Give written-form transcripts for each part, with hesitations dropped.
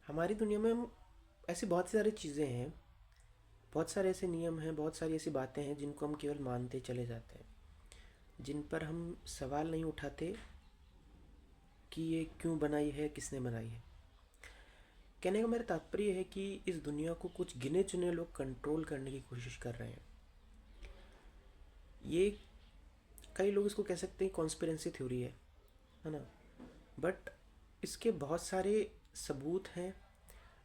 हमारी दुनिया में हम ऐसी बहुत सारी चीज़ें हैं, बहुत सारे ऐसे नियम हैं, बहुत सारी ऐसी बातें हैं जिनको हम केवल मानते चले जाते हैं, जिन पर हम सवाल नहीं उठाते कि ये क्यों बनाई है, किसने बनाई है। कहने का मेरा तात्पर्य है कि इस दुनिया को कुछ गिने चुने लोग कंट्रोल करने की कोशिश कर रहे हैं। ये कई लोग इसको कह सकते हैं कॉन्स्पिरेंसी थ्योरी है ना। बट इसके बहुत सारे सबूत हैं,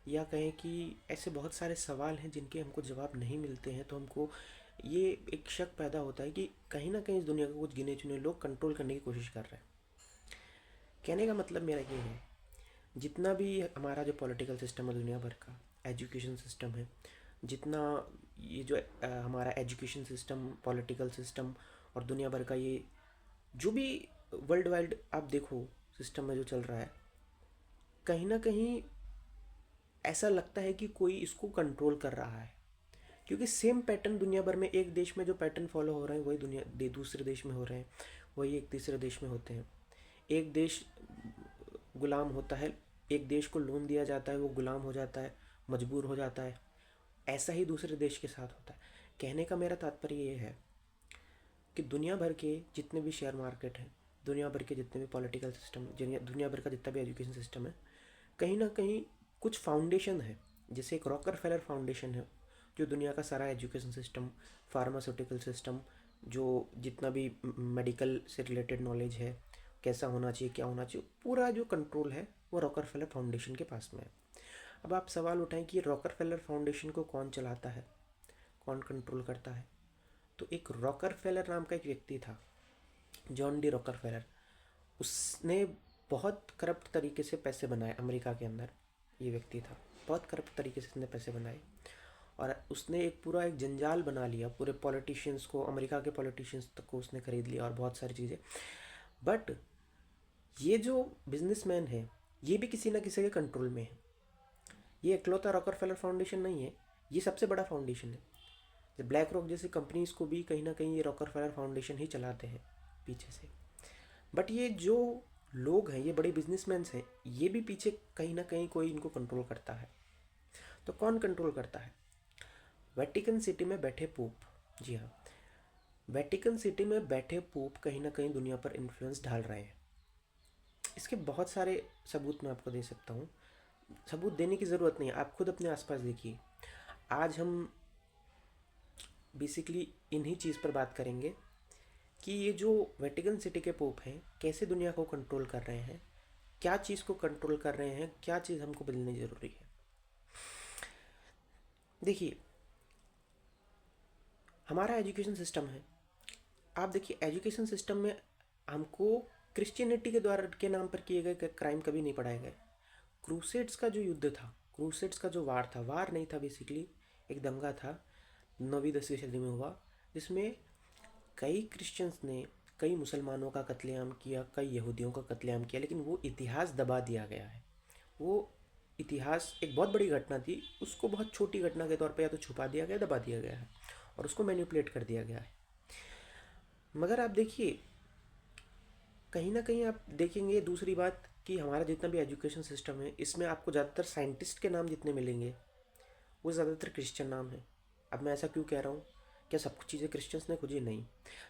या कहें कि ऐसे बहुत सारे सवाल हैं जिनके हमको जवाब नहीं मिलते हैं, तो हमको ये एक शक पैदा होता है कि कहीं ना कहीं इस दुनिया को कुछ गिने चुने लोग कंट्रोल करने की कोशिश कर रहे हैं। कहने का मतलब मेरा ये है, जितना भी हमारा जो पॉलिटिकल सिस्टम है दुनिया भर का, एजुकेशन सिस्टम है, जितना ये जो हमारा एजुकेशन सिस्टम, पॉलिटिकल सिस्टम और दुनिया भर का ये जो भी वर्ल्ड वाइड आप देखो सिस्टम में जो चल रहा है, कहीं ना कहीं ऐसा लगता है कि कोई इसको कंट्रोल कर रहा है। क्योंकि सेम पैटर्न दुनिया भर में, एक देश में जो पैटर्न फॉलो हो रहे हैं वही दूसरे देश में हो रहे हैं, वही एक तीसरे देश में होते हैं। एक देश गुलाम होता है, एक देश को लोन दिया जाता है, वो गुलाम हो जाता है, मजबूर हो जाता है। ऐसा ही दूसरे देश के साथ होता है। कहने का मेरा तात्पर्य ये है कि दुनिया भर के जितने भी शेयर मार्केट हैं, दुनिया भर के जितने भी पॉलिटिकल सिस्टम, दुनिया भर का जितना भी एजुकेशन सिस्टम है, कहीं ना कहीं कुछ फाउंडेशन है। जैसे एक रॉकर फेलर फाउंडेशन है जो दुनिया का सारा एजुकेशन सिस्टम, फार्मास्यूटिकल सिस्टम, जो जितना भी मेडिकल से रिलेटेड नॉलेज है, कैसा होना चाहिए, क्या होना चाहिए, पूरा जो कंट्रोल है वो रॉकर फेलर फाउंडेशन के पास में है। अब आप सवाल उठाएं कि रॉकर फेलर फाउंडेशन को कौन चलाता है, कौन कंट्रोल करता है। तो एक रॉकर फेलर नाम का एक व्यक्ति था, जॉन डी रॉकर फेलर। उसने बहुत करप्ट तरीके से पैसे बनाए अमेरिका के अंदर। ये व्यक्ति था, बहुत करप्ट तरीके से उसने पैसे बनाए, और उसने एक जंजाल बना लिया। पूरे पॉलिटिशियंस को, अमेरिका के पॉलिटिशियंस तक को उसने खरीद लिया और बहुत सारी चीज़ें। बट ये जो बिजनेसमैन है, ये भी किसी ना किसी के कंट्रोल में है। ये इकलौता रॉकफेलर फाउंडेशन नहीं है, ये सबसे बड़ा फाउंडेशन है। ब्लैक रॉक जैसी कंपनीज को भी कहीं ना कहीं ये रॉकफेलर फाउंडेशन ही चलाते हैं पीछे से। बट ये जो लोग हैं, ये बड़े बिजनेसमैन हैं, ये भी पीछे कहीं ना कहीं कोई इनको कंट्रोल करता है। तो कौन कंट्रोल करता है? वेटिकन सिटी में बैठे पोप। जी हाँ, वेटिकन सिटी में बैठे पोप कहीं ना कहीं दुनिया पर इन्फ्लुएंस डाल रहे हैं। इसके बहुत सारे सबूत मैं आपको दे सकता हूँ। सबूत देने की ज़रूरत नहीं है, आप खुद अपने आसपास देखिए। आज हम बेसिकली इन्हीं चीज़ पर बात करेंगे कि ये जो वेटिकन सिटी के पोप हैं कैसे दुनिया को कंट्रोल कर रहे हैं, क्या चीज़ को कंट्रोल कर रहे हैं, क्या चीज़ हमको बदलनी ज़रूरी है। देखिए, हमारा एजुकेशन सिस्टम है। आप देखिए, एजुकेशन सिस्टम में हमको क्रिश्चियनिटी के द्वारा के नाम पर किए गए क्राइम कभी नहीं पढ़ाए गए। क्रूसेड्स का जो युद्ध था, क्रूसेड्स का जो वार था, वार नहीं था बेसिकली, एक दंगा था 9वीं 10वीं सदी में हुआ, जिसमें कई क्रिश्चियंस ने कई मुसलमानों का कत्लेआम किया, कई यहूदियों का कत्लेआम किया, लेकिन वो इतिहास दबा दिया गया है। वो इतिहास एक बहुत बड़ी घटना थी, उसको बहुत छोटी घटना के तौर पे या तो छुपा दिया गया, दबा दिया गया है, और उसको मैनिपुलेट कर दिया गया है। मगर आप देखिए, कहीं ना कहीं आप देखेंगे दूसरी बात कि हमारा जितना भी एजुकेशन सिस्टम है, इसमें आपको ज़्यादातर साइंटिस्ट के नाम जितने मिलेंगे वो ज़्यादातर क्रिश्चियन नाम है। अब मैं ऐसा क्यों कह रहा हूँ? क्या सब कुछ चीज़ें क्रिश्चियंस ने खोजी? नहीं।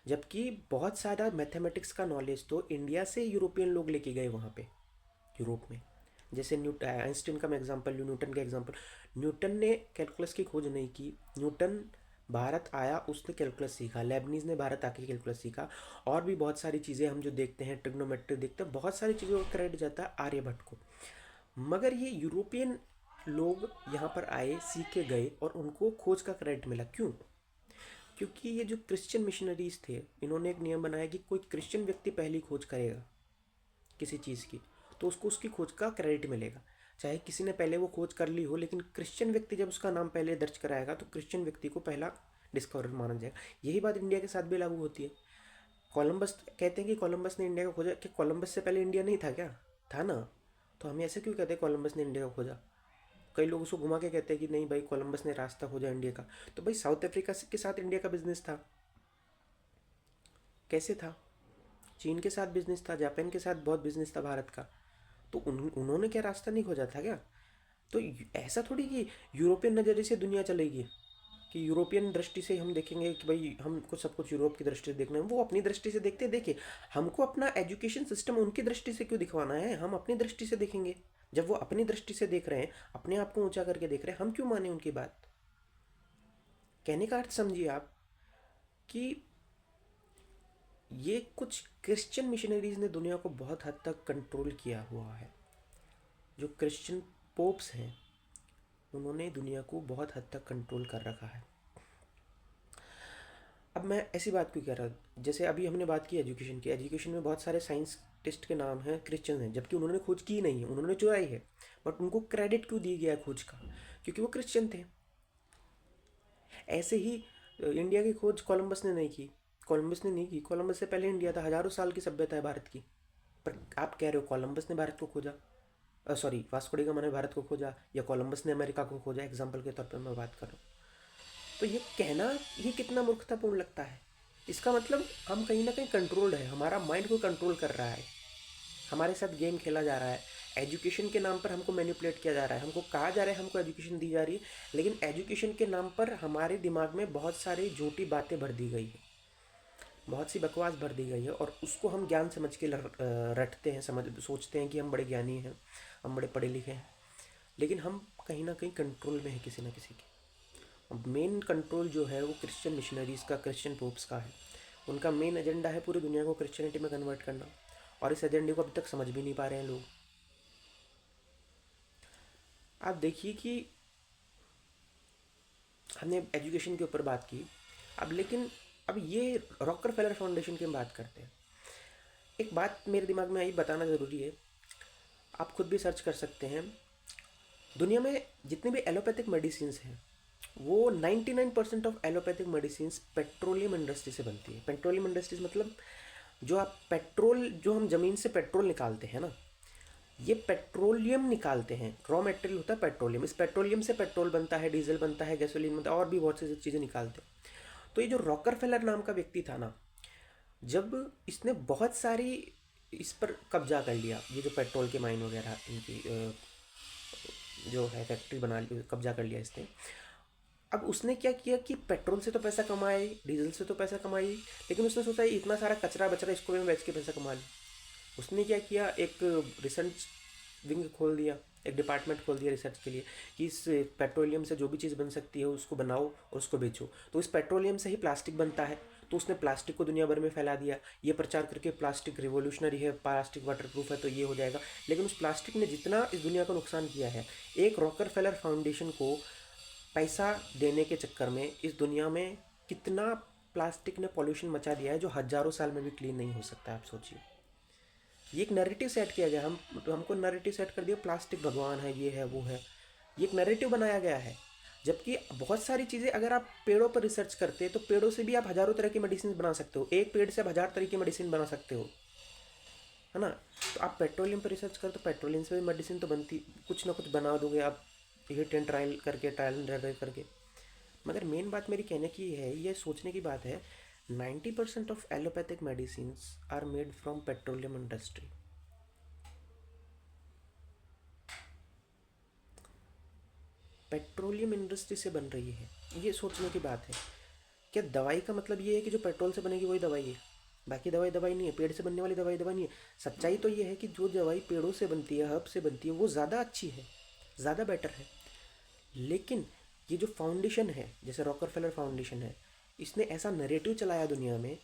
जबकि बहुत सारा मैथमेटिक्स का नॉलेज तो इंडिया से यूरोपियन लोग लेके गए वहाँ पे, यूरोप में। जैसे आइंस्टीन का मैं एग्जांपल लूँ, न्यूटन का एग्जांपल। न्यूटन ने कैलकुलस की खोज नहीं की, न्यूटन भारत आया, उसने कैलकुलस सीखा। लेबनीज ने भारत आके कैलकुलस सीखा। और भी बहुत सारी चीज़ें हम जो देखते हैं, ट्रिग्नोमेट्री देखते हैं, बहुत सारी चीज़ों का क्रेडिट जाता है आर्यभट्ट को। मगर ये यूरोपियन लोग यहाँ पर आए, सीख के गए, और उनको खोज का क्रेडिट मिला। क्यों? क्योंकि ये जो क्रिश्चियन मिशनरीज थे, इन्होंने एक नियम बनाया कि कोई क्रिश्चियन व्यक्ति पहली खोज करेगा किसी चीज़ की, तो उसको उसकी खोज का क्रेडिट मिलेगा। चाहे किसी ने पहले वो खोज कर ली हो, लेकिन क्रिश्चियन व्यक्ति जब उसका नाम पहले दर्ज कराएगा तो क्रिश्चियन व्यक्ति को पहला डिस्कवरर माना जाएगा। यही बात इंडिया के साथ भी लागू होती है। कोलंबस कहते हैं कि कोलंबस ने इंडिया को खोजा, कि कोलंबस से पहले इंडिया नहीं था क्या? था ना। तो हम ऐसे क्यों कहते हैं कोलंबस ने इंडिया को खोजा? कई लोग उसको घुमा के कहते हैं कि नहीं भाई, कोलंबस ने रास्ता खोजा इंडिया का। तो भाई, साउथ अफ्रीका के साथ इंडिया का बिजनेस था। कैसे था? चीन के साथ बिजनेस था, जापान के साथ बहुत बिजनेस था भारत का। तो उन्होंने क्या रास्ता नहीं खोजा था क्या? तो ऐसा थोड़ी कि यूरोपियन नज़रिए से दुनिया चलेगी, कि यूरोपियन दृष्टि से हम देखेंगे कि भाई हमको सब कुछ यूरोप की दृष्टि से देखना है। वो अपनी दृष्टि से देखते हैं। देखिए, हमको अपना एजुकेशन सिस्टम उनकी दृष्टि से क्यों दिखवाना है? हम अपनी दृष्टि से देखेंगे। जब वो अपनी दृष्टि से देख रहे हैं, अपने आप को ऊंचा करके देख रहे हैं, हम क्यों माने उनकी बात? कहने का अर्थ समझिए आप कि ये कुछ क्रिश्चियन मिशनरीज ने दुनिया को बहुत हद तक कंट्रोल किया हुआ है। जो क्रिश्चियन पोप्स हैं, उन्होंने दुनिया को बहुत हद तक कंट्रोल कर रखा है। अब मैं ऐसी बात क्यों कह रहा हूँ? जैसे अभी हमने बात की एजुकेशन की। एजुकेशन में बहुत सारे साइंटिस्ट के नाम हैं क्रिश्चियन हैं, जबकि उन्होंने खोज की नहीं है, उन्होंने चुराई है। बट उनको क्रेडिट क्यों दिया गया है खोज का? क्योंकि वो क्रिश्चियन थे। ऐसे ही इंडिया की खोज कोलंबस ने नहीं की। कोलंबस ने नहीं की, कोलंबस से पहले इंडिया था। हज़ारों साल की सभ्यता है भारत की। पर आप कह रहे हो कोलंबस ने भारत को खोजा, सॉरी वास्को डी गामा ने भारत को खोजा, या कोलंबस ने अमेरिका को खोजा, एग्जाम्पल के तौर पर मैं बात कर रहा हूँ। तो ये कहना ये कितना मूर्खतापूर्ण लगता है। इसका मतलब हम कहीं ना कहीं कंट्रोल्ड है, हमारा माइंड को कंट्रोल कर रहा है, हमारे साथ गेम खेला जा रहा है। एजुकेशन के नाम पर हमको मैनिपुलेट किया जा रहा है। हमको कहा जा रहा है हमको एजुकेशन दी जा रही है, लेकिन एजुकेशन के नाम पर हमारे दिमाग में बहुत सारी झूठी बातें भर दी गई है, बहुत सी बकवास भर दी गई है, और उसको हम ज्ञान समझ के रटते हैं, सोचते हैं कि हम बड़े ज्ञानी हैं, हम बड़े पढ़े लिखे हैं। लेकिन हम कहीं ना कहीं कंट्रोल में है किसी ना किसी के। अब मेन कंट्रोल जो है वो क्रिश्चियन मिशनरीज़ का, क्रिश्चियन पोप्स का है। उनका मेन एजेंडा है पूरी दुनिया को क्रिश्चियनिटी में कन्वर्ट करना, और इस एजेंडे को अभी तक समझ भी नहीं पा रहे हैं लोग। आप देखिए कि हमने एजुकेशन के ऊपर बात की, अब लेकिन अब ये रॉकफेलर फाउंडेशन की हम बात करते हैं। एक बात मेरे दिमाग में आई, बताना ज़रूरी है, आप खुद भी सर्च कर सकते हैं। दुनिया में जितने भी एलोपैथिक मेडिसिन हैं, वो 99% of allopathic medicine petroleum industry से बनती है। पेट्रोलियम इंडस्ट्रीज मतलब जो आप पेट्रोल, जो हम ज़मीन से पेट्रोल निकालते हैं ना, ये पेट्रोलियम निकालते हैं। रॉ मटेरियल होता है पेट्रोलियम, इस पेट्रोलियम से पेट्रोल बनता है, डीजल बनता है, गैसोलीन बनता है, और भी बहुत सी चीज़ें निकालते हैं। तो ये जो रॉकरफेलर नाम का व्यक्ति था ना, जब इसने बहुत सारी इस पर कब्जा कर लिया, ये जो पेट्रोल के माइन वगैरह इनकी जो है फैक्ट्री बना ली, कब्जा कर लिया इसने। अब उसने क्या किया कि पेट्रोल से तो पैसा कमाए, डीजल से तो पैसा कमाई, लेकिन उसने सोचा इतना सारा कचरा बच रहा है, इसको भी मैं बेच के पैसा कमा लूँ। उसने क्या किया, एक रिसर्च विंग खोल दिया, एक डिपार्टमेंट खोल दिया रिसर्च के लिए, कि इस पेट्रोलियम से जो भी चीज़ बन सकती है उसको बनाओ और उसको बेचो। तो इस पेट्रोलियम से ही प्लास्टिक बनता है, तो उसने प्लास्टिक को दुनिया भर में फैला दिया, ये प्रचार करके प्लास्टिक रिवोल्यूशनरी है, प्लास्टिक वाटरप्रूफ है, तो ये हो जाएगा। लेकिन उस प्लास्टिक ने जितना इस दुनिया को नुकसान किया है, एक रॉकरफेलर फाउंडेशन को पैसा देने के चक्कर में इस दुनिया में कितना प्लास्टिक ने पॉल्यूशन मचा दिया है, जो हज़ारों साल में भी क्लीन नहीं हो सकता। आप सोचिए, ये एक नैरेटिव सेट किया गया, हमको नैरेटिव सेट कर दिया, प्लास्टिक भगवान है, ये है, वो है। ये एक नैरेटिव बनाया गया है। जबकि बहुत सारी चीज़ें अगर आप पेड़ों पर रिसर्च करते हैं, तो पेड़ों से भी आप हज़ारों तरह की मेडिसिन बना सकते हो। एक पेड़ से आप 1000 तरह की मेडिसिन बना सकते हो, है ना? तो आप पेट्रोलियम पर रिसर्च करो, तो पेट्रोलियम से भी मेडिसिन तो बनती, कुछ ना कुछ बना दोगे आप, हिट एंड ट्रायल करके, ट्रायल एंड एरर करके। मगर मेन बात मेरी कहने की है, ये सोचने की बात है, 90% of allopathic medicine are made from petroleum industry. Petroleum industry से बन रही है, ये सोचने की बात है। क्या दवाई का मतलब ये है कि जो पेट्रोल से बनेगी वही दवाई है? बाकी दवाई दवाई नहीं है, पेड़ से बनने वाली दवाई दवाई नहीं है। सच्चाई तो ये है कि जो दवाई पेड़ों से बनती है, हर्ब से बनती है, वो ज़्यादा अच्छी है, ज़्यादा बेटर है। लेकिन ये जो फाउंडेशन है, जैसे रॉकरफेलर फाउंडेशन है, इसने ऐसा नैरेटिव चलाया दुनिया में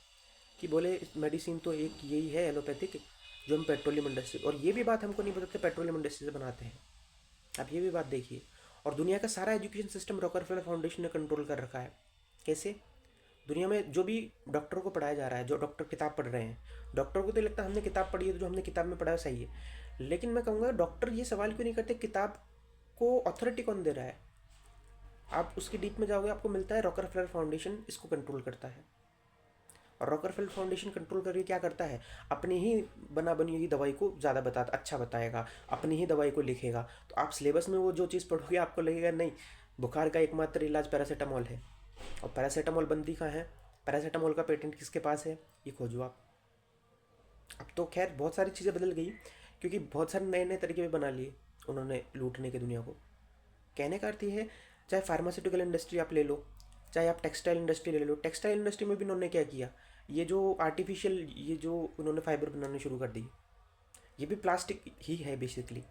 कि बोले मेडिसिन तो एक यही है एलोपैथिक, जो हम पेट्रोलियम इंडस्ट्री, और ये भी बात हमको नहीं बताते पेट्रोलियम इंडस्ट्री से बनाते हैं। आप ये भी बात देखिए। और दुनिया का सारा एजुकेशन सिस्टम रॉकरफेलर फाउंडेशन ने कंट्रोल कर रखा है। कैसे? दुनिया में जो भी डॉक्टरों को पढ़ाया जा रहा है, जो डॉक्टर किताब पढ़ रहे हैं, डॉक्टर को तो लगता है हमने किताब पढ़ी है, तो जो हमने किताब में पढ़ा है सही है। लेकिन मैं कहूँगा डॉक्टर ये सवाल क्यों नहीं करते किताब को अथॉरिटी कौन दे रहा है? आप उसकी डीप में जाओगे, आपको मिलता है रॉकरफेलर फाउंडेशन इसको कंट्रोल करता है। और रॉकरफेलर फाउंडेशन कंट्रोल करके क्या करता है, अपनी ही बना बनी हुई दवाई को ज़्यादा अच्छा बताएगा, अपनी ही दवाई को लिखेगा। तो आप सिलेबस में वो जो चीज़ पढ़ोगे आपको लगेगा नहीं, बुखार का एकमात्र इलाज पैरासीटामोल है। और पैरासीटामोल बनती कहाँ है? पैरासीटामोल का पेटेंट किसके पास है? ये खोजो आप। अब तो खैर बहुत सारी चीज़ें बदल गई, क्योंकि बहुत सारे नए नए तरीके भी बना लिए उन्होंने लूटने के दुनिया को। कहने का अर्थ ये है, चाहे फार्मास्यूटिकल इंडस्ट्री आप ले लो, चाहे आप टेक्सटाइल इंडस्ट्री ले लो, टेक्सटाइल इंडस्ट्री में भी इन्होंने क्या किया, ये जो आर्टिफिशियल ये जो उन्होंने फाइबर बनाने शुरू कर दी, ये भी प्लास्टिक ही है बेसिकली,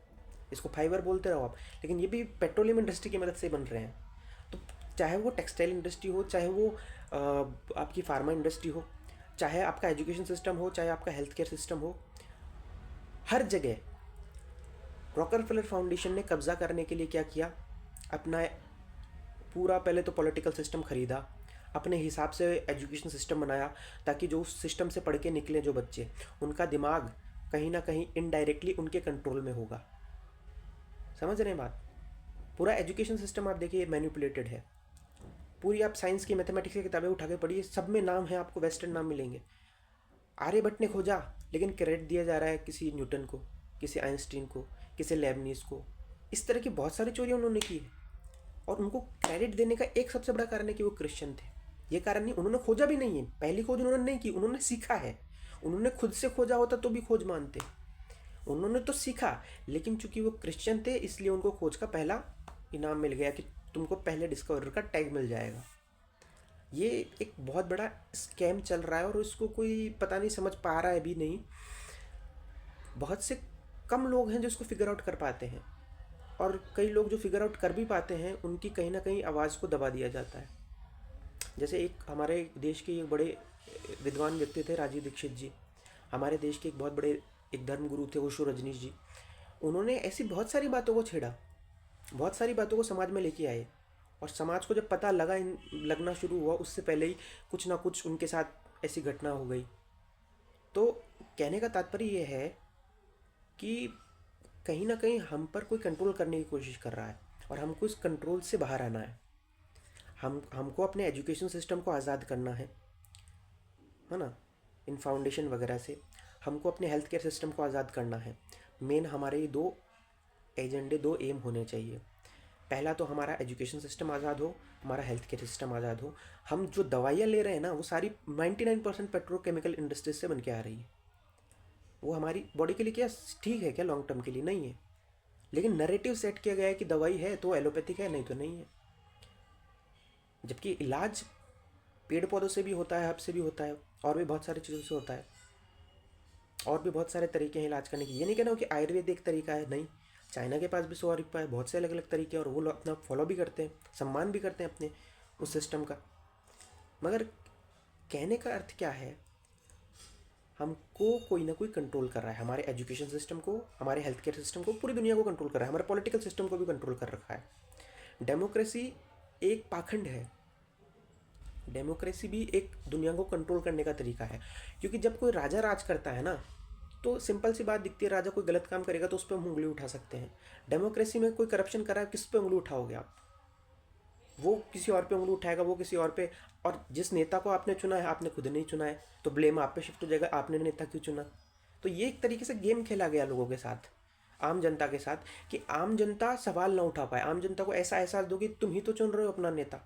इसको फाइबर बोलते रहो आप, लेकिन ये भी पेट्रोलियम इंडस्ट्री की मदद से बन रहे हैं। तो चाहे वो टेक्सटाइल इंडस्ट्री हो, चाहे वो आपकी फार्मा इंडस्ट्री हो, चाहे आपका एजुकेशन सिस्टम हो, चाहे आपका हेल्थ केयर सिस्टम हो, हर जगह रॉकफेलर फाउंडेशन ने कब्जा करने के लिए क्या किया, अपना पूरा पहले तो पॉलिटिकल सिस्टम खरीदा, अपने हिसाब से एजुकेशन सिस्टम बनाया, ताकि जो उस सिस्टम से पढ़ के निकले जो बच्चे, उनका दिमाग कहीं ना कहीं इनडायरेक्टली उनके कंट्रोल में होगा। समझ रहे हैं बात? पूरा एजुकेशन सिस्टम आप देखिए मैनिपुलेटेड है। पूरी आप साइंस की मैथमेटिक्स की किताबें उठा के पढ़िए, सब में नाम है, आपको वेस्टर्न नाम मिलेंगे। आर्यभट्ट ने खोजा, लेकिन क्रेडिट दिया जा रहा है किसी न्यूटन को, किसी आइंस्टीन को, किसी लेबनीज को। इस तरह की बहुत सारी चोरियाँ उन्होंने की है, और उनको क्रेडिट देने का एक सबसे बड़ा कारण है कि वो क्रिश्चियन थे। ये कारण नहीं, उन्होंने खोजा भी नहीं है, पहली खोज उन्होंने नहीं की, उन्होंने सीखा है। उन्होंने खुद से खोजा होता तो भी खोज मानते, उन्होंने तो सीखा, लेकिन चूंकि वो क्रिश्चियन थे इसलिए उनको खोज का पहला इनाम मिल गया कि तुमको पहले डिस्कवरर का टैग मिल जाएगा। ये एक बहुत बड़ा स्कैम चल रहा है, और इसको कोई पता नहीं समझ पा रहा है भी नहीं। बहुत से कम लोग हैं जो इसको फिगर आउट कर पाते हैं, और कई लोग जो फिगर आउट कर भी पाते हैं उनकी कहीं ना कहीं आवाज़ को दबा दिया जाता है। जैसे एक हमारे देश के एक बड़े विद्वान व्यक्ति थे राजीव दीक्षित जी, हमारे देश के एक बहुत बड़े एक धर्मगुरु थे ओशो रजनीश जी। उन्होंने ऐसी बहुत सारी बातों को छेड़ा, बहुत सारी बातों को समाज में लेके आए, और समाज को जब पता लगना शुरू हुआ, उससे पहले ही कुछ ना कुछ उनके साथ ऐसी घटना हो गई। तो कहने का तात्पर्य यह है कि कहीं ना कहीं हम पर कोई कंट्रोल करने की कोशिश कर रहा है, और हमको इस कंट्रोल से बाहर आना है। हमको अपने एजुकेशन सिस्टम को आज़ाद करना है ना, इन फाउंडेशन वगैरह से। हमको अपने हेल्थ केयर सिस्टम को आज़ाद करना है। मेन हमारे दो एजेंडे, दो एम होने चाहिए। पहला तो हमारा एजुकेशन सिस्टम आज़ाद हो, हमारा हेल्थ केयर सिस्टम आज़ाद हो। हम जो दवाइयाँ ले रहे हैं ना, वो सारी 99% पेट्रोकेमिकल इंडस्ट्रीज से बन के आ रही है। वो हमारी बॉडी के लिए क्या ठीक है क्या? लॉन्ग टर्म के लिए नहीं है। लेकिन नैरेटिव सेट किया गया है कि दवाई है तो एलोपैथिक है, नहीं तो नहीं है। जबकि इलाज पेड़ पौधों से भी होता है, हब से भी होता है, और भी बहुत सारी चीज़ों से होता है, और भी बहुत सारे तरीके हैं इलाज करने के। ये नहीं कहना कि आयुर्वेद एक तरीका है, नहीं। चाइना के पास भी 100 उपाय, बहुत से अलग अलग तरीके हैं, और वो अपना फॉलो भी करते हैं, सम्मान भी करते हैं अपने उस सिस्टम का। मगर कहने का अर्थ क्या है, हमको कोई ना कोई कंट्रोल कर रहा है। हमारे एजुकेशन सिस्टम को, हमारे हेल्थ केयर सिस्टम को, पूरी दुनिया को कंट्रोल कर रहा है। हमारे पॉलिटिकल सिस्टम को भी कंट्रोल कर रखा है। डेमोक्रेसी एक पाखंड है, डेमोक्रेसी भी एक दुनिया को कंट्रोल करने का तरीका है। क्योंकि जब कोई राजा राज करता है ना, तो सिंपल सी बात दिखती है, राजा कोई गलत काम करेगा तो उस पर हम उंगली उठा सकते हैं। डेमोक्रेसी में कोई करप्शन कर रहा है, किस पे उंगली उठाओगे आप? वो किसी और पे उंगली उठाएगा, वो किसी और पे। और जिस नेता को आपने चुना है, आपने खुद नहीं चुना है, तो ब्लेम आप पे शिफ्ट हो जाएगा, आपने नेता क्यों चुना? तो ये एक तरीके से गेम खेला गया लोगों के साथ, आम जनता के साथ, कि आम जनता सवाल ना उठा पाए। आम जनता को ऐसा एहसास दो कि तुम ही तो चुन रहे हो अपना नेता,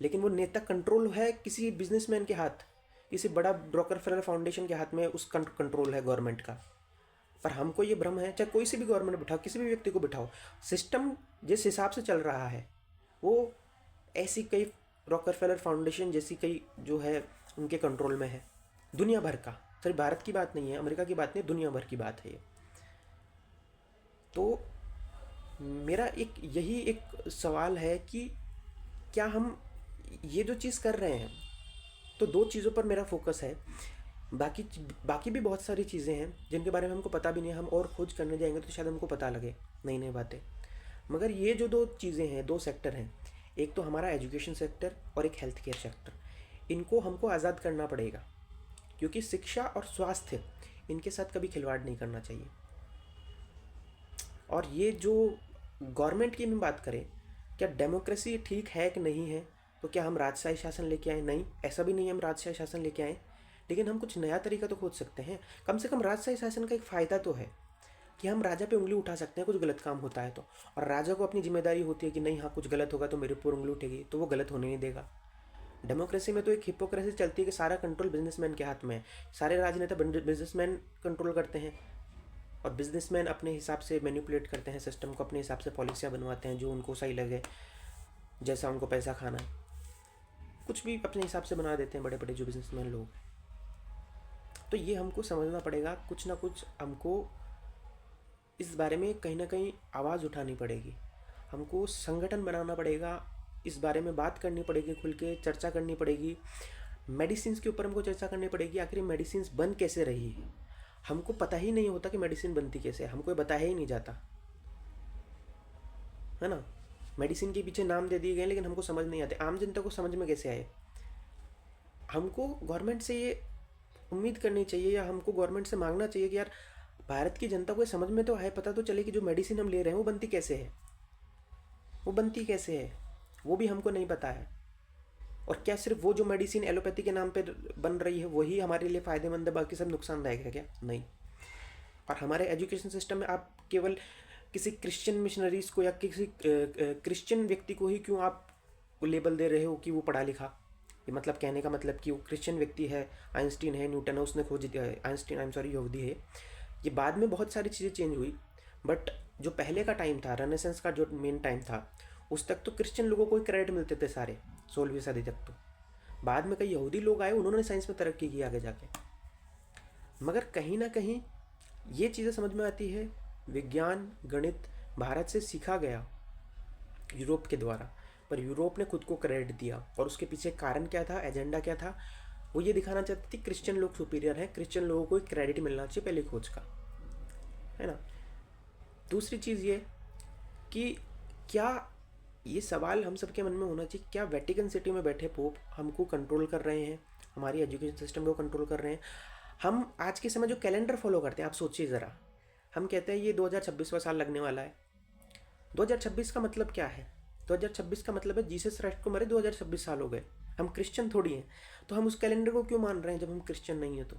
लेकिन वो नेता कंट्रोल है किसी बिजनेसमैन के हाथ, किसी बड़ा रॉकफेलर फाउंडेशन के हाथ में उस कंट्रोल है गवर्नमेंट का। पर हमको ये भ्रम है, चाहे कोई सी भी गवर्नमेंट बिठाओ, किसी भी व्यक्ति को बिठाओ, सिस्टम जिस हिसाब से चल रहा है वो ऐसी कई रॉकफेलर फाउंडेशन जैसी कई जो है उनके कंट्रोल में है। दुनिया भर का, सिर्फ भारत की बात नहीं है, अमेरिका की बात नहीं, दुनिया भर की बात है ये। तो मेरा एक यही एक सवाल है कि क्या हम ये जो चीज़ कर रहे हैं, तो दो चीज़ों पर मेरा फोकस है। बाकी बाकी भी बहुत सारी चीज़ें हैं जिनके बारे में हमको पता भी नहीं है। हम और खोज करने जाएंगे तो शायद हमको पता लगे नई नई बातें। मगर ये जो दो चीज़ें हैं, दो सेक्टर हैं, एक तो हमारा एजुकेशन सेक्टर और एक हेल्थ केयर सेक्टर, इनको हमको आज़ाद करना पड़ेगा। क्योंकि शिक्षा और स्वास्थ्य, इनके साथ कभी खिलवाड़ नहीं करना चाहिए। और ये जो गवर्नमेंट की हम बात करें, क्या डेमोक्रेसी ठीक है कि नहीं है, तो क्या हम राजशाही शासन लेके आए? नहीं, ऐसा भी नहीं है हम राजशाही शासन लेके आए, लेकिन हम कुछ नया तरीका तो खोज सकते हैं। कम से कम राजशाही शासन का एक फ़ायदा तो है कि हम राजा पे उंगली उठा सकते हैं कुछ गलत काम होता है तो, और राजा को अपनी जिम्मेदारी होती है कि नहीं, हाँ कुछ गलत होगा तो मेरे ऊपर उंगली उठेगी, तो वो गलत होने नहीं देगा। डेमोक्रेसी में तो एक हिपोक्रेसी चलती है कि सारा कंट्रोल बिजनेसमैन के हाथ में है, सारे राजनेता बिजनेसमैन कंट्रोल करते हैं। और बिजनेसमैन अपने हिसाब से मैनिपुलेट करते हैं सिस्टम को, अपने हिसाब से पॉलिसियाँ बनवाते हैं जो उनको सही लगे, जैसा उनको पैसा खाना है, कुछ भी अपने हिसाब से बना देते हैं बड़े बड़े जो बिजनेसमैन लोग। तो ये हमको समझना पड़ेगा, कुछ ना कुछ हमको इस बारे में कहीं ना कहीं आवाज़ उठानी पड़ेगी, हमको संगठन बनाना पड़ेगा, इस बारे में बात करनी पड़ेगी, खुल के चर्चा करनी पड़ेगी। मेडिसिन के ऊपर हमको चर्चा करनी पड़ेगी, आखिर मेडिसिन बन कैसे रही है। हमको पता ही नहीं होता कि मेडिसिन बनती कैसे है, हमको बताया ही नहीं जाता है ना। मेडिसिन के पीछे नाम दे दिए गए लेकिन हमको समझ नहीं आते, आम जनता को समझ में कैसे आए। हमको गवर्नमेंट से ये उम्मीद करनी चाहिए या हमको गवर्नमेंट से मांगना चाहिए कि यार भारत की जनता को ये समझ में तो आए, पता तो चले कि जो मेडिसिन हम ले रहे हैं वो बनती कैसे है, वो बनती कैसे है, वो भी हमको नहीं पता है। और क्या सिर्फ वो जो मेडिसिन एलोपैथी के नाम पे बन रही है वही हमारे लिए फ़ायदेमंद है, बाकी सब नुकसानदायक है क्या? नहीं। और हमारे एजुकेशन सिस्टम में आप केवल किसी क्रिश्चियन मिशनरीज़ को या किसी क्रिश्चियन व्यक्ति को ही क्यों आप लेबल दे रहे हो कि वो पढ़ा लिखा? ये मतलब कहने का मतलब कि वो क्रिश्चियन व्यक्ति है, आइंस्टीन है, न्यूटन है, उसने खोज दिया है, आइंस्टीन आई एम सॉरी योगी है। ये बाद में बहुत सारी चीज़ें चेंज हुई, बट जो पहले का टाइम था, रेनेसेंस का जो मेन टाइम था, उस तक तो क्रिश्चियन लोगों को ही क्रेडिट मिलते थे सारे, 16वीं सदी तक। तो बाद में कई यहूदी लोग आए, उन्होंने साइंस में तरक्की की आगे जाके। मगर कहीं ना कहीं ये चीज़ें समझ में आती है, विज्ञान गणित भारत से सीखा गया यूरोप के द्वारा, पर यूरोप ने खुद को क्रेडिट दिया। और उसके पीछे कारण क्या था, एजेंडा क्या था? वो ये दिखाना चाहती थी क्रिश्चियन लोग सुपीरियर हैं, क्रिश्चियन लोगों को क्रेडिट मिलना चाहिए पहले खोज का, है ना। दूसरी चीज़ ये कि क्या ये सवाल हम सबके मन में होना चाहिए, क्या वेटिकन सिटी में बैठे पोप हमको कंट्रोल कर रहे हैं, हमारी एजुकेशन सिस्टम को कंट्रोल कर रहे हैं? हम आज के समय जो कैलेंडर फॉलो करते हैं, आप सोचिए ज़रा, हम कहते हैं ये 2026वां साल लगने वाला है। 2026 का मतलब क्या है? 2026 का मतलब है जीसस क्राइस्ट को मरे 2026 साल हो गए। हम क्रिश्चियन थोड़ी हैं, तो हम उस कैलेंडर को क्यों मान रहे हैं जब हम क्रिश्चियन नहीं है? तो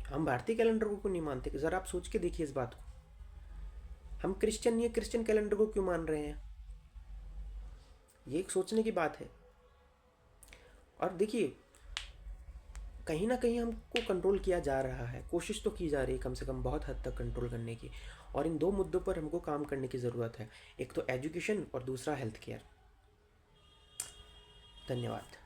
हम भारतीय कैलेंडर को क्यों नहीं मानते? ज़रा आप सोच के देखिए इस बात को। हम क्रिश्चियन नहीं है, क्रिश्चियन कैलेंडर को क्यों मान रहे हैं? ये एक सोचने की बात है। और देखिए, कहीं ना कहीं हमको कंट्रोल किया जा रहा है, कोशिश तो की जा रही है कम से कम बहुत हद तक कंट्रोल करने की। और इन दो मुद्दों पर हमको काम करने की ज़रूरत है, एक तो एजुकेशन और दूसरा हेल्थ केयर। धन्यवाद।